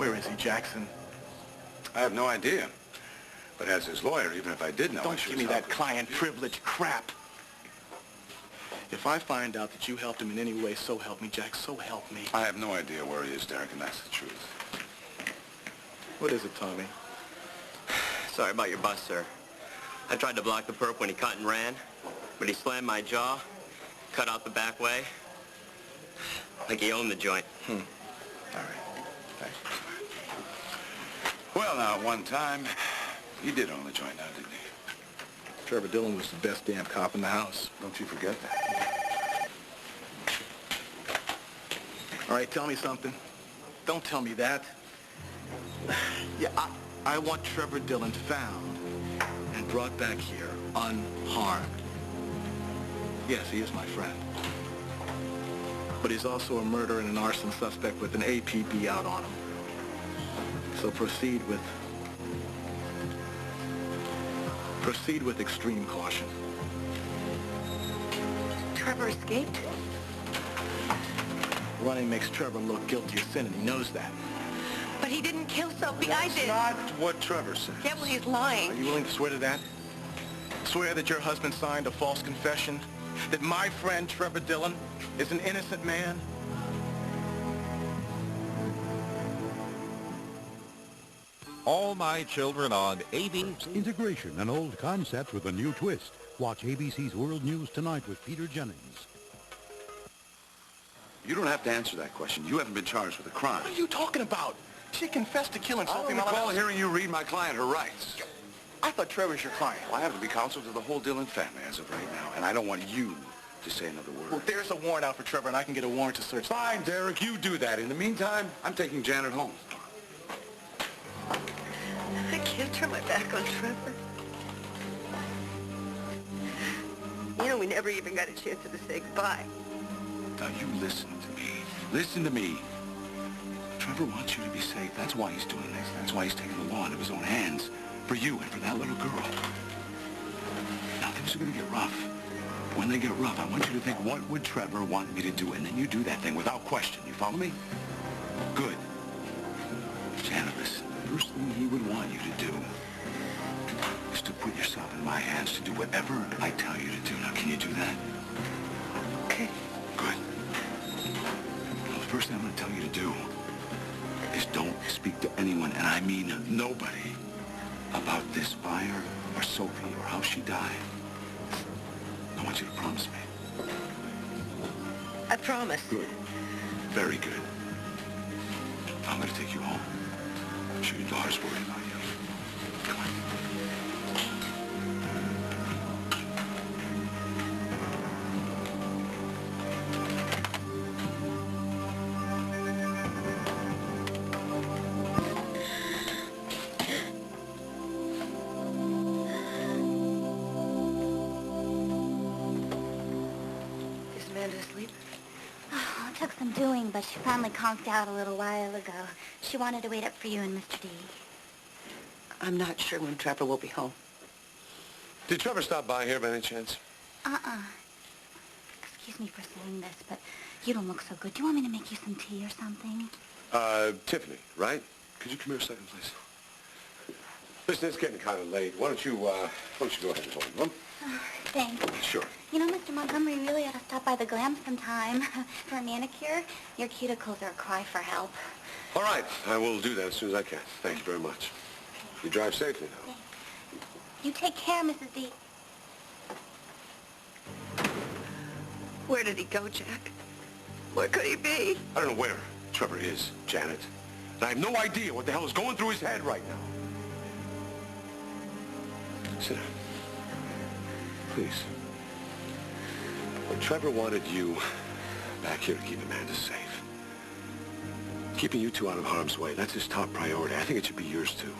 Where is he, Jackson? I have no idea. But as his lawyer, even if I did know, Don't give me that client privilege crap. If I find out that you helped him in any way, so help me, Jack, so help me. I have no idea where he is, Derek, and that's the truth. What is it, Tommy? Sorry about your bus, sir. I tried to block the perp when he cut and ran, but he slammed my jaw, cut out the back way, like he owned the joint. All right. Thanks. Well, now, at one time, he did own the joint now, didn't he? Trevor Dillon was the best damn cop in the house. Don't you forget that. All right, tell me something. Don't tell me that. Yeah, I want Trevor Dillon found and brought back here unharmed. Yes, he is my friend. But he's also a murder and an arson suspect with an APB out on him. So proceed with extreme caution. Trevor escaped? Running makes Trevor look guilty of sin, and he knows that. But he didn't kill Sophie. I did. Not what Trevor says. Yeah, well, he's Are lying. you willing to swear to that? Swear that your husband signed a false confession? That my friend Trevor Dillon is an innocent man? All My Children on ABC. Integration, an old concept with a new twist. Watch ABC's World News tonight with Peter Jennings. You don't have to answer that question. You haven't been charged with a crime. What are you talking about? She confessed to killing I Sophie don't recall Malahouse. hearing you read my client her rights. I thought Trevor's your client. Well, I have to be counsel to the whole Dillon family as of right now, and I don't want you to say another word. Well, there's a warrant out for Trevor, and I can get a warrant to search. Fine, Derek, you do that. In the meantime, I'm taking Janet home. I can't turn my back on Trevor. You know, we never even got a chance to say goodbye. Now, you listen to me. Listen to me. Trevor wants you to be safe. That's why he's doing this. That's why he's taking the law into his own hands. For you and for that little girl. Now, things are going to get rough. When they get rough, I want you to think, what would Trevor want me to do? And then you do that thing without question. You follow me? Good. Janet, listen. The first thing he would want you to do is to put yourself in my hands to do whatever I tell you to do. Now, can you do that? Okay. Good. Well, the first thing I'm going to tell you to do is don't speak to anyone, and I mean nobody, about this fire or Sophie or how she died. I want you to promise me. I promise. Good. Very good. I'm going to take you home. I'm sure your daughter's worried about you. Come on. Is Amanda asleep? Oh, it took some doing, but she finally conked out a little while ago. She wanted to wait up for you and Mr. D. I'm not sure when Trevor will be home. Did Trevor stop by here by any chance? Excuse me for saying this, but you don't look so good. Do you want me to make you some tea or something? Tiffany, right? Could you come here a second, please? Listen, it's getting kind of late. Why don't you go ahead and home, Thanks. Sure. You know, Mr. Montgomery really ought to stop by the Glam sometime for a manicure. Your cuticles are a cry for help. All right, I will do that as soon as I can. Thank you very much. You drive safely now. You take care, Mrs. D. Where did he go, Jack? Where could he be? I don't know where Trevor is, Janet. And I have no idea what the hell is going through his head right now. Sit down. Please. Well, Trevor wanted you back here to keep Amanda safe. Keeping you two out of harm's way, that's his top priority. I think it should be yours, too.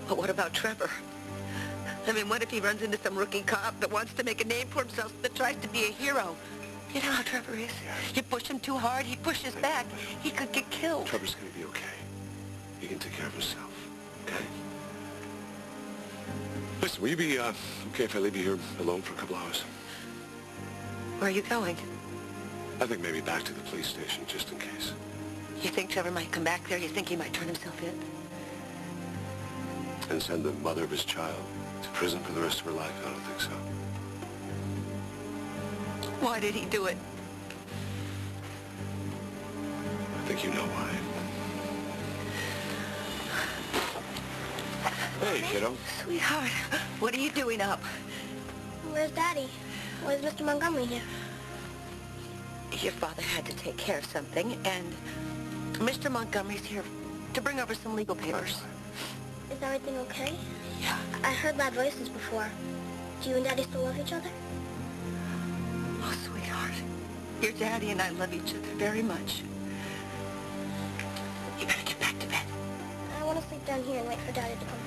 But what about Trevor? I mean, what if he runs into some rookie cop that wants to make a name for himself, that tries to be a hero? You know how Trevor is. You push him too hard, he pushes back. He could get killed. Trevor's going to be okay. He can take care of himself, okay? Listen, will you be okay if I leave you here alone for a couple hours? Where are you going? I think maybe back to the police station, just in case. You think Trevor might come back there? You think he might turn himself in? And send the mother of his child to prison for the rest of her life? I don't think so. Why did he do it? I think you know why. Hey, kiddo. Sweetheart, what are you doing up? Where's Daddy? Where's Mr. Montgomery here? Your father had to take care of something, and Mr. Montgomery's here to bring over some legal papers. Is everything okay? Yeah. I heard loud voices before. Do you and Daddy still love each other? Oh, sweetheart, your daddy and I love each other very much. You better get back to bed. I want to sleep down here and wait for Daddy to come home.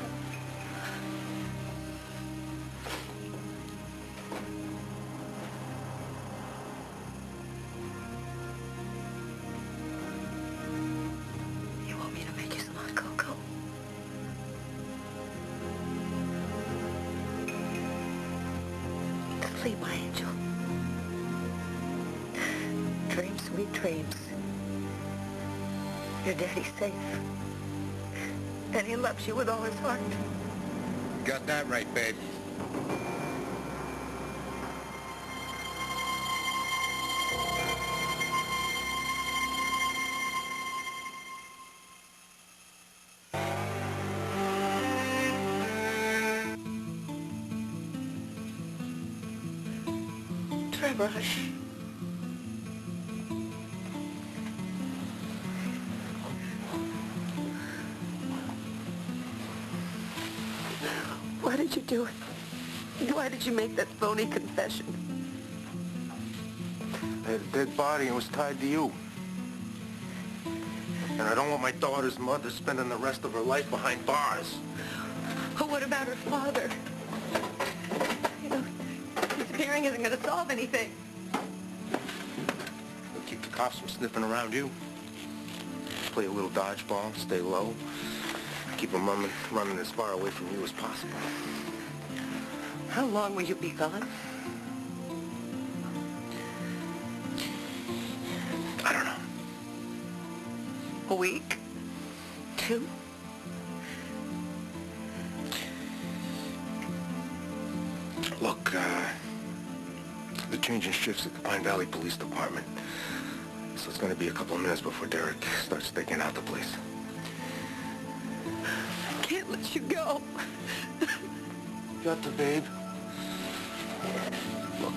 You want me to make you some hot cocoa? Sleep, my angel. Dream sweet dreams. Your daddy's safe. And he loves you with all his heart. Got that right, babe. Trevor, why did you do it? Why did you make that phony confession? I had a dead body and was tied to you. And I don't want my daughter's mother spending the rest of her life behind bars. But what about her father? You know, disappearing isn't going to solve anything. We'll keep the cops from sniffing around you. Play a little dodgeball, stay low. Keep them running as far away from you as possible. How long will you be gone? I don't know. A week? 2? Look, they're changing shifts at the Pine Valley Police Department. So it's going to be a couple of minutes before Derek starts staking out the place. I can't let you go. Got to, babe. Look,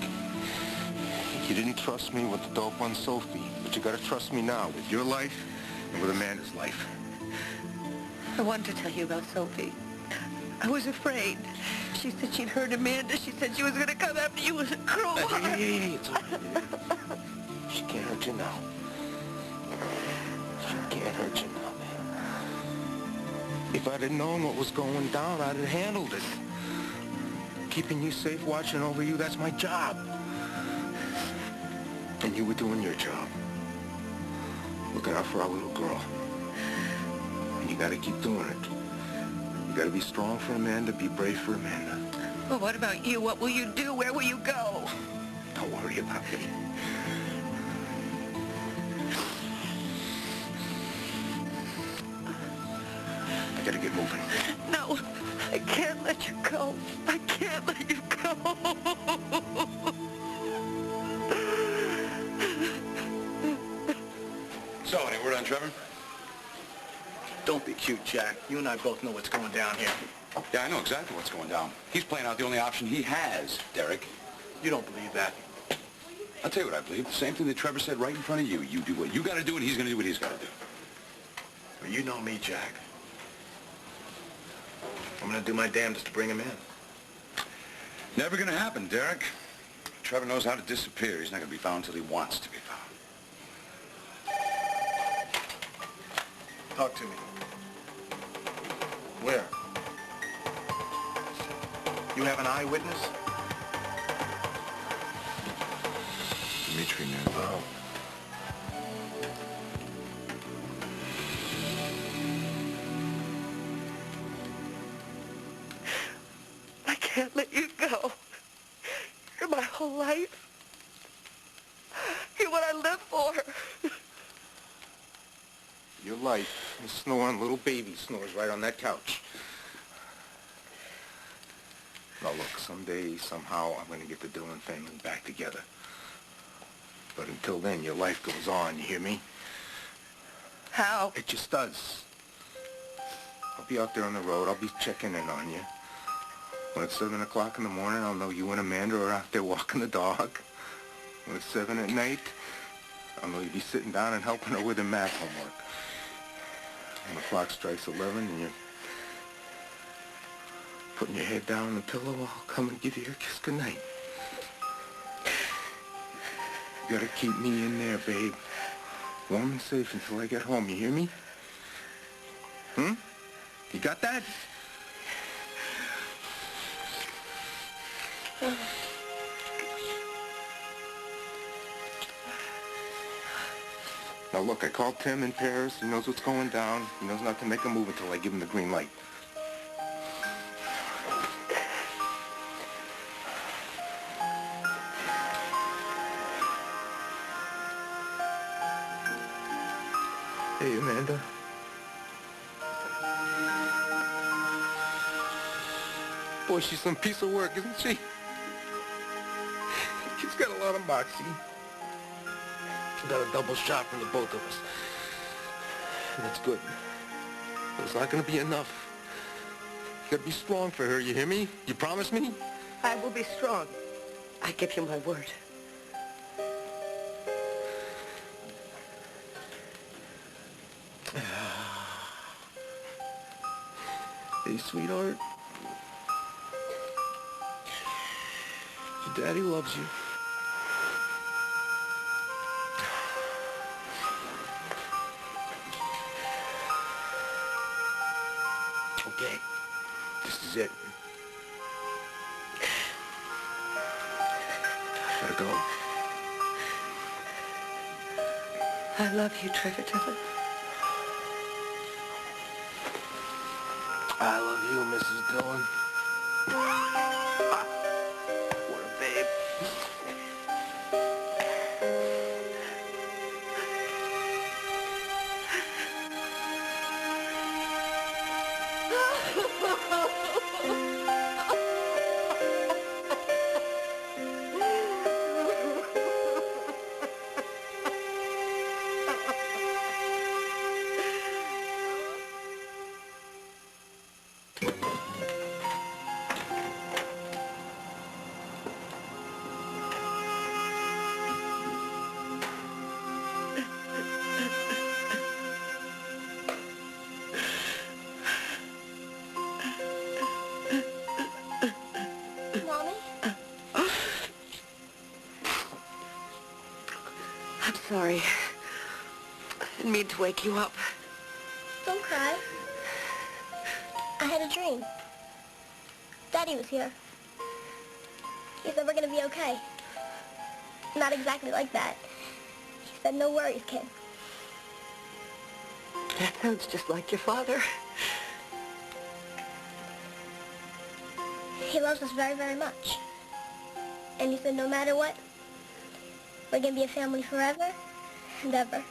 you didn't trust me with the dope on Sophie, but you got to trust me now with your life and with Amanda's life. I wanted to tell you about Sophie. I was afraid. She said she'd heard Amanda. She said she was going to come after you with a crowbar. Hey, it's all right. She can't hurt you now. She can't hurt you now, man. If I'd have known what was going down, I'd have handled it. Keeping you safe, watching over you, that's my job. And you were doing your job. Looking out for our little girl. And you gotta keep doing it. You gotta be strong for Amanda, be brave for Amanda. Well, what about you? What will you do? Where will you go? Don't worry about me. I gotta get moving. No, I can't let you go. I can't let you go. So, any word on Trevor? Don't be cute, Jack. You and I both know what's going down here. Yeah, I know exactly what's going down. He's playing out the only option he has, Derek. You don't believe that. I'll tell you what I believe. The same thing that Trevor said right in front of you. You do what you got to do, and he's going to do what he's got to do. Well, you know me, Jack. I'm going to do my damnedest to bring him in. Never going to happen, Derek. Trevor knows how to disappear. He's not going to be found until he wants to be found. Talk to me. Where? You have an eyewitness? Dimitri knew. Oh. I can't let you go. You're my whole life. You're what I live for. life. You snore and little baby snores right on that couch. Now look, someday, somehow, I'm going to get the Dillon family back together. But until then, your life goes on, you hear me? How? It just does. I'll be out there on the road. I'll be checking in on you. When it's 7 o'clock in the morning, I'll know you and Amanda are out there walking the dog. When it's 7 at night, I'll know you'll be sitting down and helping her with her math homework. When the clock strikes 11 and you're putting your head down on the pillow, I'll come and give you a kiss goodnight. You gotta keep me in there, babe. Warm and safe until I get home, you hear me? Hmm? You got that? Now look, I called Tim in Paris. He knows what's going down. He knows not to make a move until I give him the green light. Hey, Amanda. Boy, she's some piece of work, isn't she? She's got a lot of moxie. She got a double shot from the both of us. And that's good. But it's not going to be enough. You got to be strong for her, you hear me? You promise me? I will be strong. I give you my word. Hey, sweetheart. Your daddy loves you. Okay. This is it. Gotta go. I love you, Trevor Dillon. I love you, Mrs. Dillon. What a babe. Mommy? I'm sorry. I didn't mean to wake you up. Don't cry. I had a dream. Daddy was here. He said we're gonna be okay. Not exactly like that. He said, no worries, kid. That sounds just like your father. He loves us very, very much. And he said no matter what, we're gonna be a family forever and ever.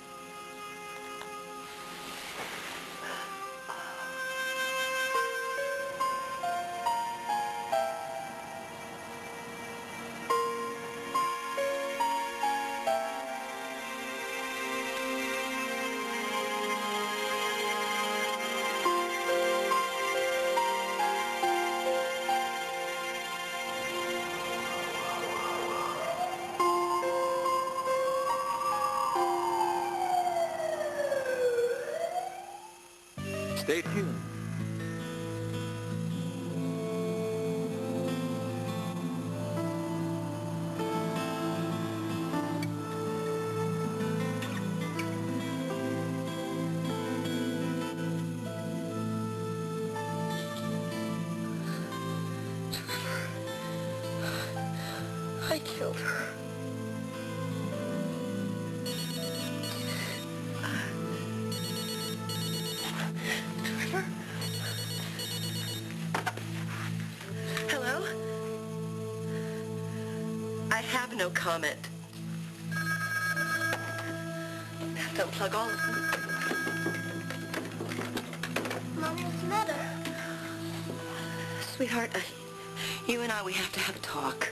Stay tuned. I killed her. Trevor? Hello? I have no comment. Don't plug all of them. matter? Sweetheart, you and I, we have to have a talk.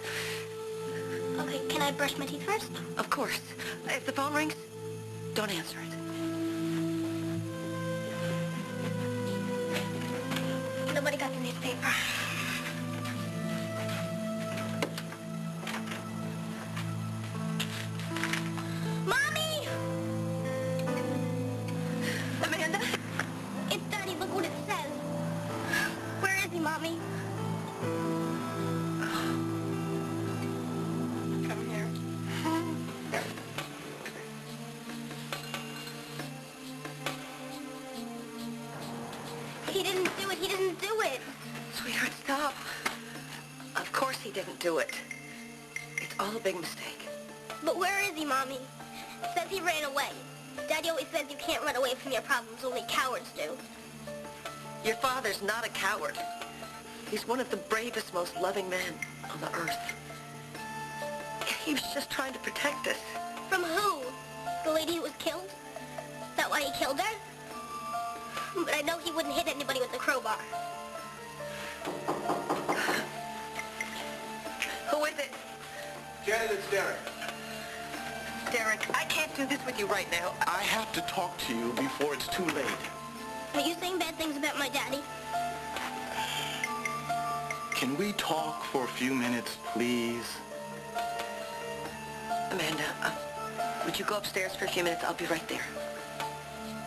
Okay, can I brush my teeth first? Of course. If the phone rings, don't answer it. Nobody got the newspaper. Mommy! Amanda? It's Daddy. Look what it says. Where is he, Mommy? Come here. He didn't do it. He didn't do it. Sweetheart, stop. Of course he didn't do it. It's all a big mistake. But where is he, Mommy? It says he ran away. Daddy always says you can't run away from your problems. Only cowards do. Your father's not a coward. He's one of the bravest, most loving men on the earth. He was just trying to protect us. From who? The lady who was killed? Is that why he killed her? But I know he wouldn't hit anybody with a crowbar. Who is it? Janet, it's Derek. Derek, I can't do this with you right now. I have to talk to you before it's too late. Are you saying bad things about my daddy? Can we talk for a few minutes, please? Amanda, would you go upstairs for a few minutes? I'll be right there.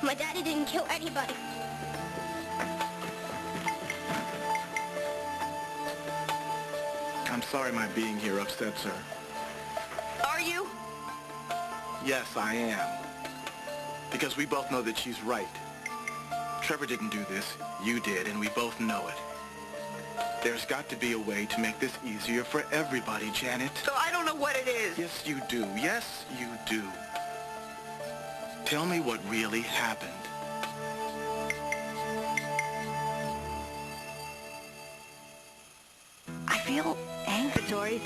My daddy didn't kill anybody. I'm sorry my being here upsets her. Are you? Yes, I am. Because we both know that she's right. Trevor didn't do this. You did, and we both know it. There's got to be a way to make this easier for everybody, Janet. So I don't know what it is. Yes, you do. Yes, you do. Tell me what really happened. I feel angry.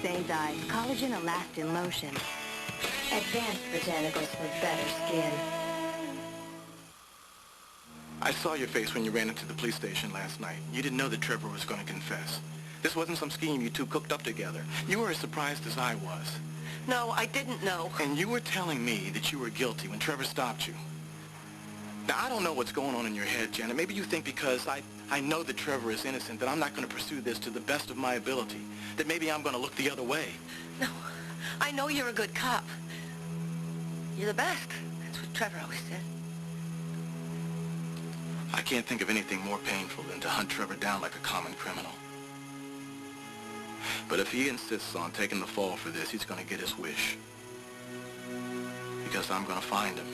Saves eyes, collagen elastin lotion. Advanced botanicals for better skin. I saw your face when you ran into the police station last night. You didn't know that Trevor was going to confess. This wasn't some scheme you two cooked up together. You were as surprised as I was. No, I didn't know. And you were telling me that you were guilty when Trevor stopped you. Now, I don't know what's going on in your head, Janet. Maybe you think because I know that Trevor is innocent that I'm not going to pursue this to the best of my ability, that maybe I'm going to look the other way. No, I know you're a good cop. You're the best. That's what Trevor always said. I can't think of anything more painful than to hunt Trevor down like a common criminal. But if he insists on taking the fall for this, he's going to get his wish. Because I'm going to find him.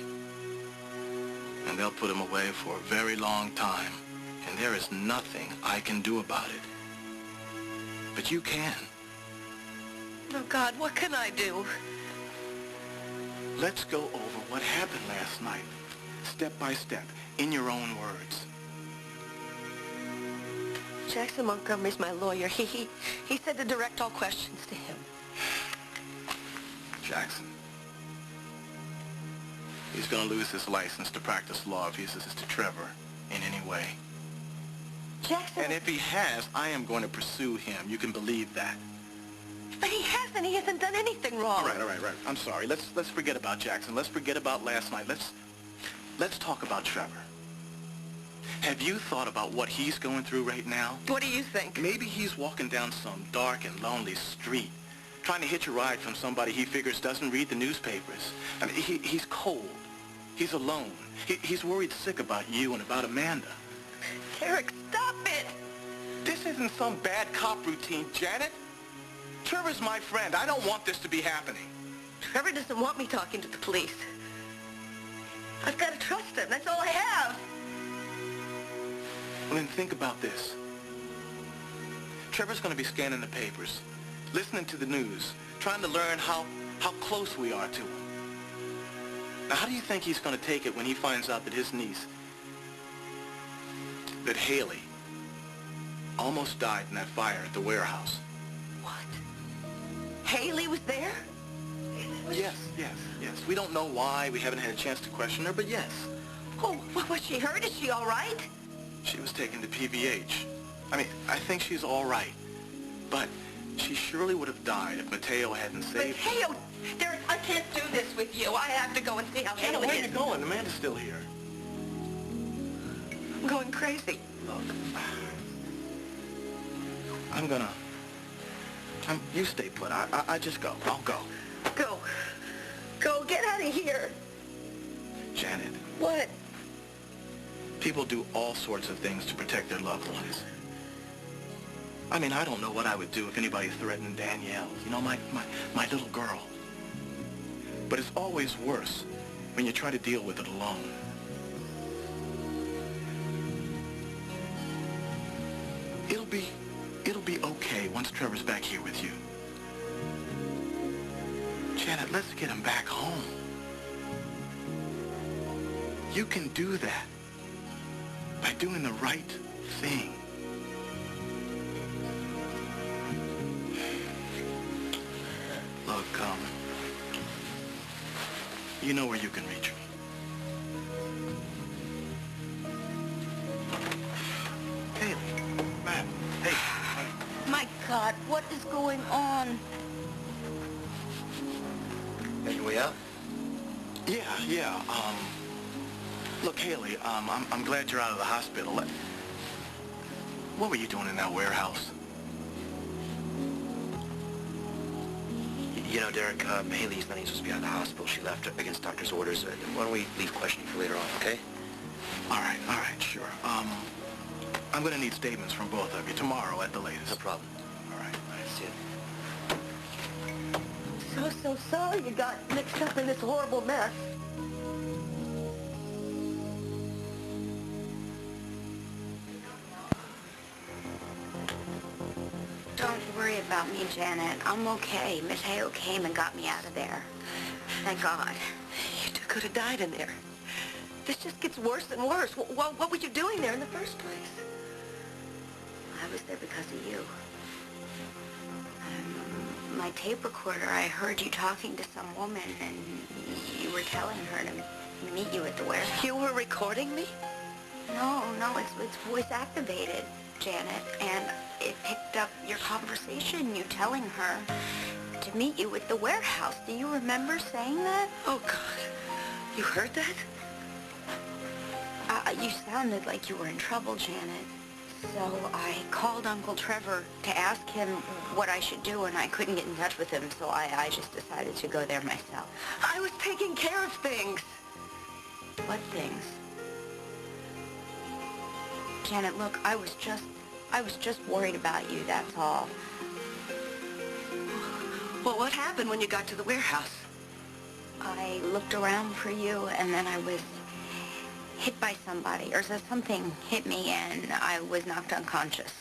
And they'll put him away for a very long time. And there is nothing I can do about it. But you can. Oh, God, what can I do? Let's go over what happened last night, step by step, in your own words. Jackson Montgomery's my lawyer. He said to direct all questions to him. Jackson. He's going to lose his license to practice law if he assists to Trevor in any way. Jackson... And if he has, I am going to pursue him. You can believe that. But he hasn't. He hasn't done anything wrong. All right. I'm sorry. Let's forget about Jackson. Let's forget about last night. Let's talk about Trevor. Have you thought about what he's going through right now? What do you think? Maybe he's walking down some dark and lonely street, trying to hitch a ride from somebody he figures doesn't read the newspapers. I mean, he's cold. He's alone. He's worried sick about you and about Amanda. Derek, stop it! This isn't some bad cop routine, Janet. Trevor's my friend. I don't want this to be happening. Trevor doesn't want me talking to the police. I've got to trust him. That's all I have. Well, then think about this. Trevor's going to be scanning the papers, listening to the news, trying to learn how close we are to him. Now, how do you think he's going to take it when he finds out that his niece, that Haley, almost died in that fire at the warehouse? What? Haley was there? Yes. We don't know why. We haven't had a chance to question her, but yes. Oh, was she hurt? Is she all right? She was taken to PVH. I mean, I think she's all right. But she surely would have died if Mateo hadn't saved her. Mateo, Derek, I can't do this with you. I have to go and see how Jenna, Haley where are is. you going? Amanda's still here. I'm going crazy. Look, you stay put. I just go. I'll go. Go. Go, get out of here. Janet, What? people do all sorts of things to protect their loved ones. I mean, I don't know what I would do if anybody threatened Danielle, you know, my little girl. But it's always worse when you try to deal with it alone. It'll be okay once Trevor's back here with you. Janet, let's get him back home. You can do that by doing the right thing. Look, you know where you can reach me. Haley, Matt, hey. My God, what is going on? Any way out? Yeah. Look, Haley, I'm glad you're out of the hospital. What were you doing in that warehouse? You know, Derek, Haley's not even supposed to be out of the hospital. She left against doctor's orders. Why don't we leave questioning for later on, okay? All right, sure. I'm gonna need statements from both of you tomorrow at the latest. No problem. All right. See you. So sorry you got mixed up in this horrible mess. Don't worry about me, Janet. I'm okay. Mateo came and got me out of there. Thank God. You two could have died in there. This just gets worse and worse. What were you doing there in the first place? I was there because of you. My tape recorder, I heard you talking to some woman, and you were telling her to meet you at the warehouse. You were recording me? No, it's voice activated, Janet, and it picked up your conversation, you telling her to meet you at the warehouse. Do you remember saying that? Oh, God. You heard that? You sounded like you were in trouble, Janet. So I called Uncle Trevor to ask him what I should do, and I couldn't get in touch with him, so I just decided to go there myself. I was taking care of things. What things? Janet, look, I was just worried about you, that's all. Well, what happened when you got to the warehouse? I looked around for you, and then I was hit by somebody, or something hit me, and I was knocked unconscious.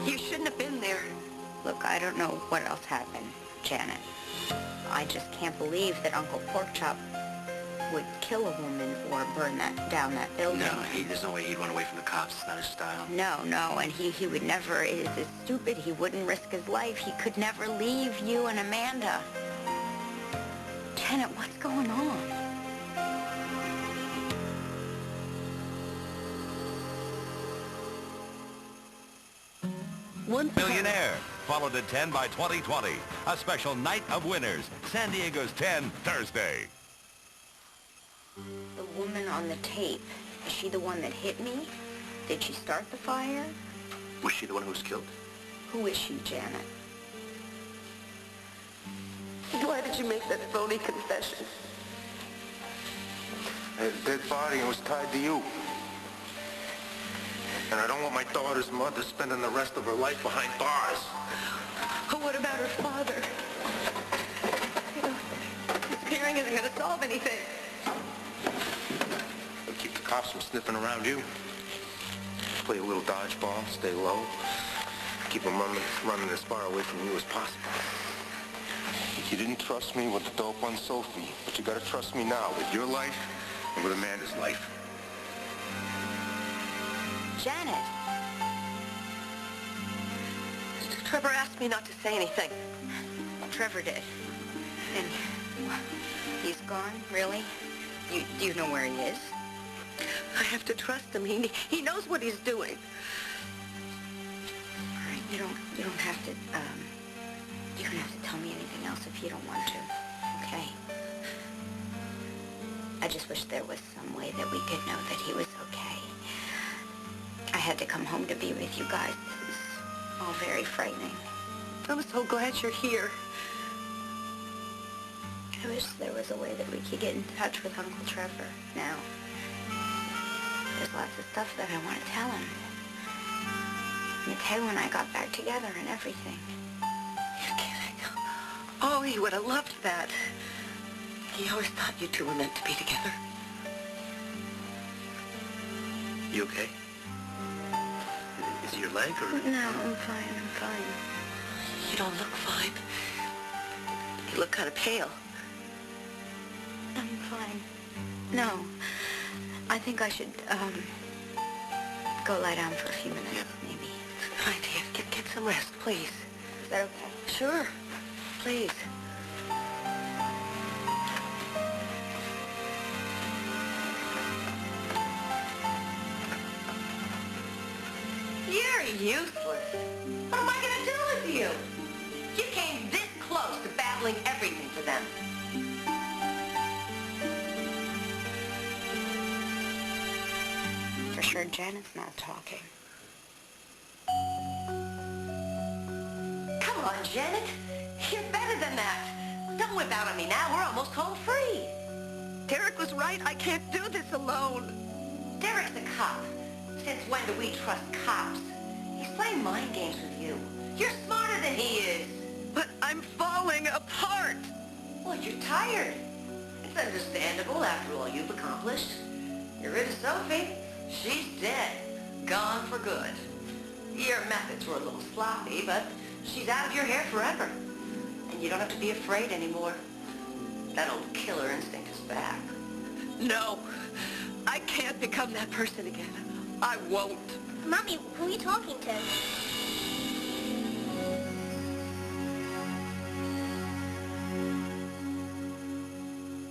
You shouldn't have been there. Look, I don't know what else happened, Janet. I just can't believe that Uncle Porkchop would kill a woman or burn down that building. No, there's no way he'd run away from the cops. It's not his style. No, and he would never, is stupid. He wouldn't risk his life. He could never leave you and Amanda. Janet, what's going on? Millionaire, followed at 10 by 2020. A special night of winners. San Diego's 10, Thursday. The woman on the tape, is she the one that hit me? Did she start the fire? Was she the one who was killed? Who is she, Janet? Why did you make that phony confession? I had a dead body and was tied to you. And I don't want my daughter's mother spending the rest of her life behind bars. Oh, what about her father? You know, disappearing isn't going to solve anything. It'll keep the cops from sniffing around you. Play a little dodgeball, stay low. Keep them running as far away from you as possible. You didn't trust me with the dope on Sophie, but you gotta trust me now with your life and with Amanda's life. Janet. Trevor asked me not to say anything. Trevor did. And He's gone, really? Do you know where he is? I have to trust him. He knows what he's doing. All right, you don't have to, you don't have to tell me anything else if you don't want to, okay? I just wish there was some way that we could know that he was okay. I had to come home to be with you guys. This is all very frightening. I'm so glad you're here. I wish there was a way that we could get in touch with Uncle Trevor now. There's lots of stuff that I want to tell him. Mateo and I got back together and everything. You're kidding. Oh, he would have loved that. He always thought you two were meant to be together. You okay? Is it your leg or... No, I'm fine. You don't look fine. You look kind of pale. I'm fine. No, I think I should, go lie down for a few minutes, maybe. Fine, dear. Get some rest, please. Is that okay? Sure. Please. You're useless. What am I going to do with you? You came this close to battling everything for them. For sure, Janet's not talking. Come on, Janet. You're better than that. Don't whip out on me now. We're almost home free. Derek was right. I can't do this alone. Derek's a cop. Since when do we trust cops? He's playing mind games with you. You're smarter than he is. But I'm falling apart. Well, you're tired. It's understandable after all you've accomplished. You're rid of Sophie. She's dead. Gone for good. Your methods were a little sloppy, but she's out of your hair forever. And you don't have to be afraid anymore. That old killer instinct is back. No. I can't become that person again. I won't. Mommy, who are you talking to?